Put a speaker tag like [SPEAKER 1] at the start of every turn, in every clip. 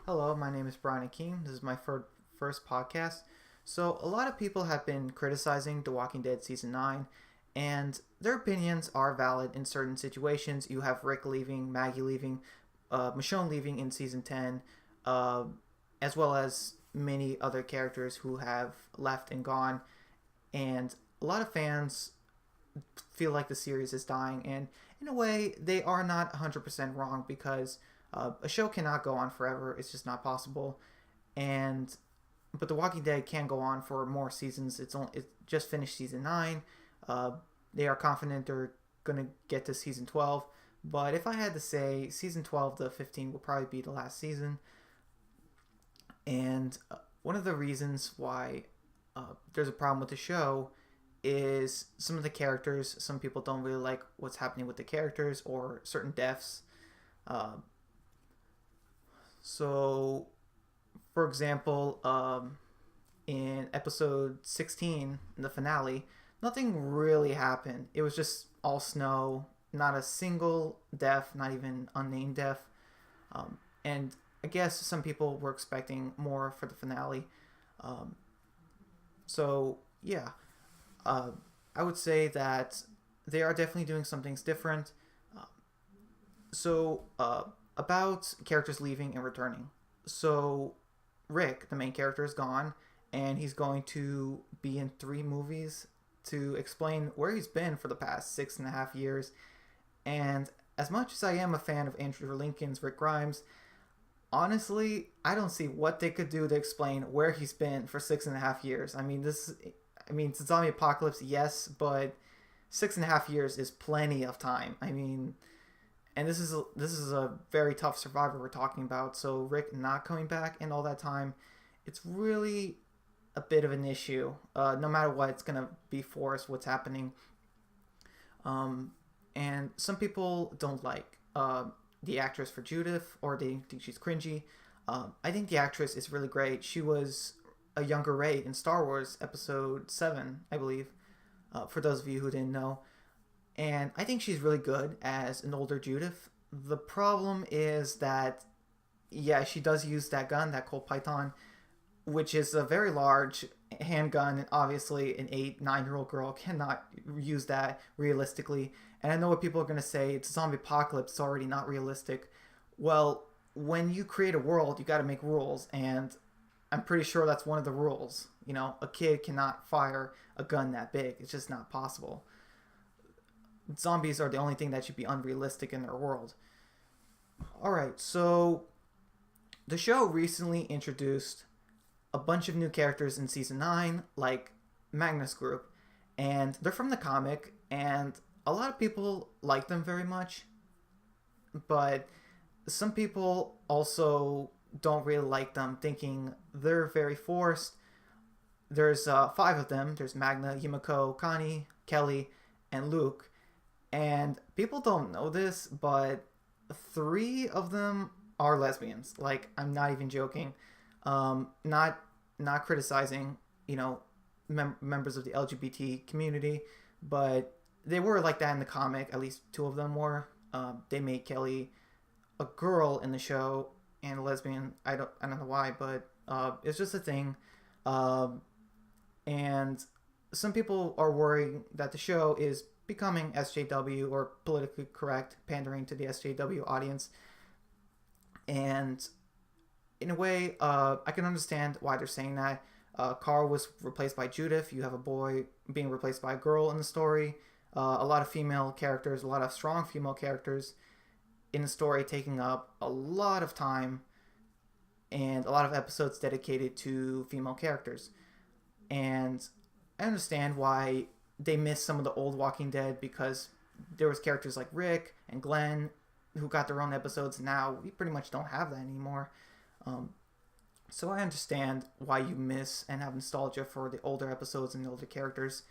[SPEAKER 1] Hello, my name is Brian Akeem. This is my first podcast. So, a lot of people have been criticizing The Walking Dead Season 9, and their opinions are valid in certain situations. You have Rick leaving, Maggie leaving, Michonne leaving in Season 10, uh, as well as many other characters who have left and gone. And a lot of fans feel like the series is dying, and in a way, they are not 100% wrong because a show cannot go on forever. It's just not possible. And but The Walking Dead can go on for more seasons. It just finished season 9. Uh, they are confident they're gonna get to season 12. But if I had to say, season 12 to 15 will probably be the last season. And one of the reasons why there's a problem with the show is some of the characters. Some people don't really like what's happening with the characters or certain deaths. Uh, so, for example, in episode 16, in the finale, nothing really happened. It was just all snow, not a single death, not even unnamed death. And I guess some people were expecting more for the finale. Um, so, yeah, uh, I would say that they are definitely doing some things different. Uh, so, about characters leaving and returning. So, Rick, the main character, is gone, and he's going to be in 3 movies to explain where he's been for the past 6.5 years. And as much as I am a fan of Andrew Lincoln's Rick Grimes, honestly, I don't see what they could do to explain where he's been for 6.5 years. It's a zombie apocalypse, yes, but 6.5 years is plenty of time. And this is a very tough survivor we're talking about. So Rick not coming back and all that time, it's really a bit of an issue. No matter what, it's gonna be forced. What's happening, and some people don't like the actress for Judith, or they think she's cringy. I think the actress is really great. She was a younger Rey in Star Wars Episode 7, I believe. For those of you who didn't know, and I think she's really good as an older Judith. The problem is that, yeah, she does use that gun, that Colt Python, which is a very large handgun, and obviously an 8, 9-year-old girl cannot use that realistically. And I know what people are going to say, it's a zombie apocalypse, it's already not realistic. Well, when you create a world, you got to make rules, and I'm pretty sure that's one of the rules. A kid cannot fire a gun that big. It's just not possible. Zombies are the only thing that should be unrealistic in their world. Alright, so the show recently introduced a bunch of new characters in season 9, like Magnus Group, and they're from the comic, and a lot of people like them very much, but some people also don't really like them, thinking they're very forced. There's 5 of them. There's Magna, Yumiko, Connie, Kelly, and Luke. And people don't know this, but 3 of them are lesbians. Like, I'm not even joking. Not criticizing, members of the LGBT community, but they were like that in the comic. At least 2 of them were. They made Kelly a girl in the show and a lesbian. I don't know why, but it's just a thing. And some people are worried that the show is becoming SJW, or politically correct, pandering to the SJW audience. And in a way, I can understand why they're saying that. Carl was replaced by Judith. You have a boy being replaced by a girl in the story. A lot of female characters, a lot of strong female characters in the story, taking up a lot of time and a lot of episodes dedicated to female characters. And I understand why they missed some of the old Walking Dead, because there was characters like Rick and Glenn who got their own episodes. Now we pretty much don't have that anymore. So I understand why you miss and have nostalgia for the older episodes and the older characters.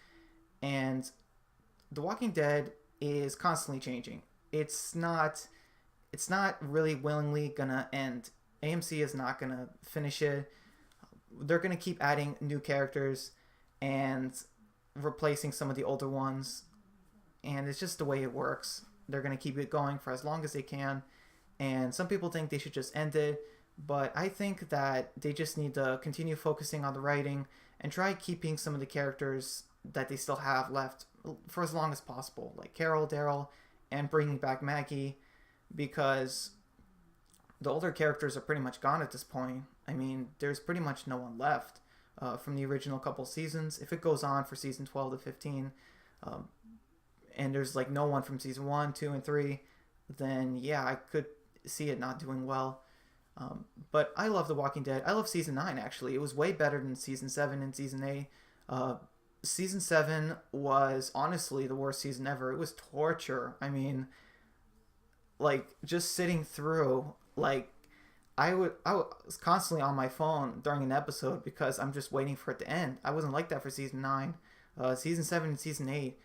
[SPEAKER 1] And The Walking Dead is constantly changing. It's not really willingly gonna end. AMC is not gonna finish it. They're gonna keep adding new characters and replacing some of the older ones, and it's just the way it works. They're going to keep it going for as long as they can, and some people think they should just end it, But I think that they just need to continue focusing on the writing and try keeping some of the characters that they still have left for as long as possible, like Carol, Daryl, and bringing back Maggie, because the older characters are pretty much gone at this point. I mean, there's pretty much no one left from the original couple seasons. If it goes on for season 12 to 15, um, and there's like no one from season 1, 2, and 3, then yeah, I could see it not doing well. But I love The Walking Dead. I love season 9, actually. It was way better than season 7 and season 8. Season 7 was honestly the worst season ever. It was torture. I mean, like, just sitting through, like, I was constantly on my phone during an episode because I'm just waiting for it to end. I wasn't like that for season 9. Season 7 and season 8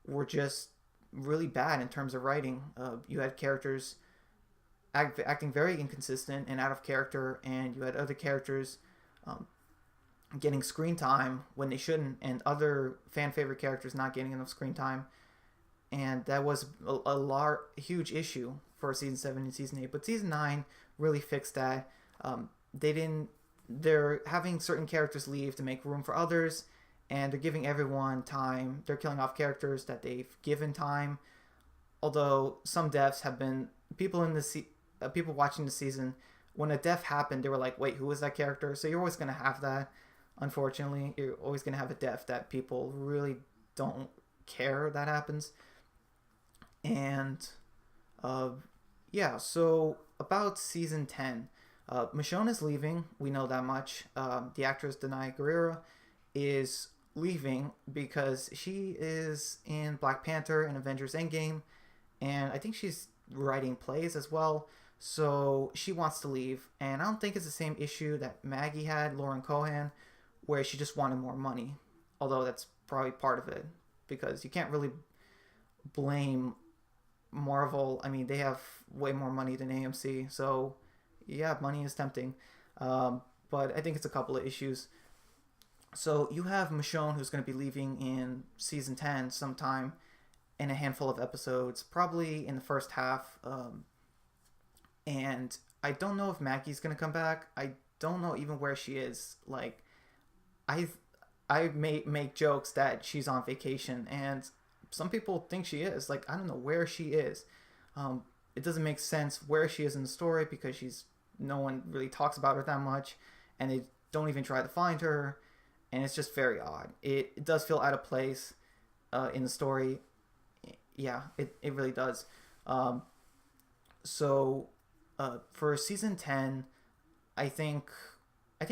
[SPEAKER 1] were just really bad in terms of writing. You had characters acting very inconsistent and out of character, and you had other characters getting screen time when they shouldn't, and other fan favorite characters not getting enough screen time. And that was a huge issue for season 7 and season 8. But season 9 really fixed that. They're having certain characters leave to make room for others, and they're giving everyone time. They're killing off characters that they've given time. Although some deaths have been people people watching the season, when a death happened, they were like, "Wait, who was that character?" So you're always gonna have that. Unfortunately, you're always gonna have a death that people really don't care that happens. And yeah, so about season 10, Michonne is leaving. We know that much. The actress Danai Gurira is leaving because she is in Black Panther and Avengers Endgame, and I think she's writing plays as well. So she wants to leave, and I don't think it's the same issue that Maggie had, Lauren Cohan, where she just wanted more money. Although that's probably part of it, because you can't really blame Marvel. I mean, they have way more money than AMC, so yeah, money is tempting. But I think it's a couple of issues. So you have Michonne, who's going to be leaving in season 10 sometime in a handful of episodes, probably in the first half. And I don't know if Maggie's going to come back. I don't know even where she is. Like, I may make jokes that she's on vacation, and some people think she is. Like, I don't know where she is. It doesn't make sense where she is in the story, because no one really talks about her that much, and they don't even try to find her, and it's just very odd. It does feel out of place in the story. Yeah, it really does. So for season 10, I think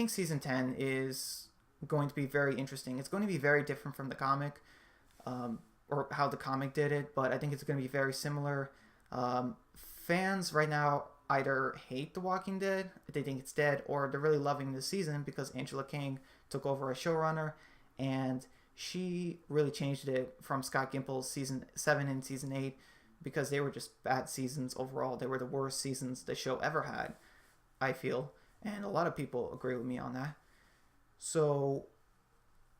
[SPEAKER 1] season 10 is going to be very interesting. It's going to be very different from the comic, or how the comic did it, but I think it's going to be very similar. Fans right now either hate The Walking Dead, they think it's dead, or they're really loving this season because Angela King took over as showrunner, and she really changed it from Scott Gimple's season 7 and season 8, because they were just bad seasons overall. They were the worst seasons the show ever had, I feel, and a lot of people agree with me on that. So,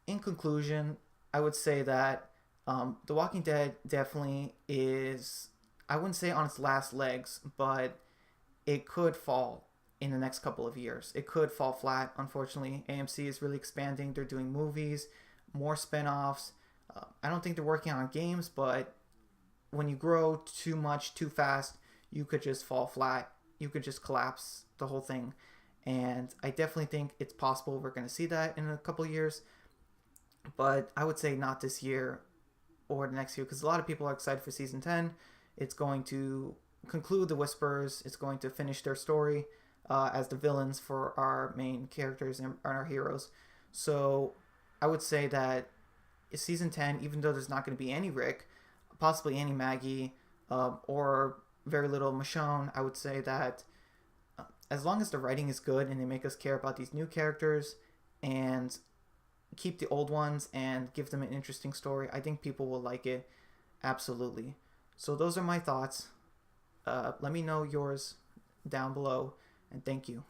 [SPEAKER 1] in conclusion, I would say that The Walking Dead definitely is, I wouldn't say on its last legs, but it could fall in the next couple of years. It could fall flat, unfortunately. AMC is really expanding. They're doing movies, more spin-offs. I don't think they're working on games, but when you grow too much, too fast, you could just fall flat. You could just collapse the whole thing. And I definitely think it's possible we're going to see that in a couple of years. But I would say not this year or the next year, because a lot of people are excited for season 10. It's going to conclude the Whisperers. It's going to finish their story as the villains for our main characters and our heroes. So I would say that season 10, even though there's not going to be any Rick, possibly any Maggie, or very little Michonne, I would say that as long as the writing is good and they make us care about these new characters and keep the old ones and give them an interesting story, I think people will like it. Absolutely. So those are my thoughts. Let me know yours down below, and thank you.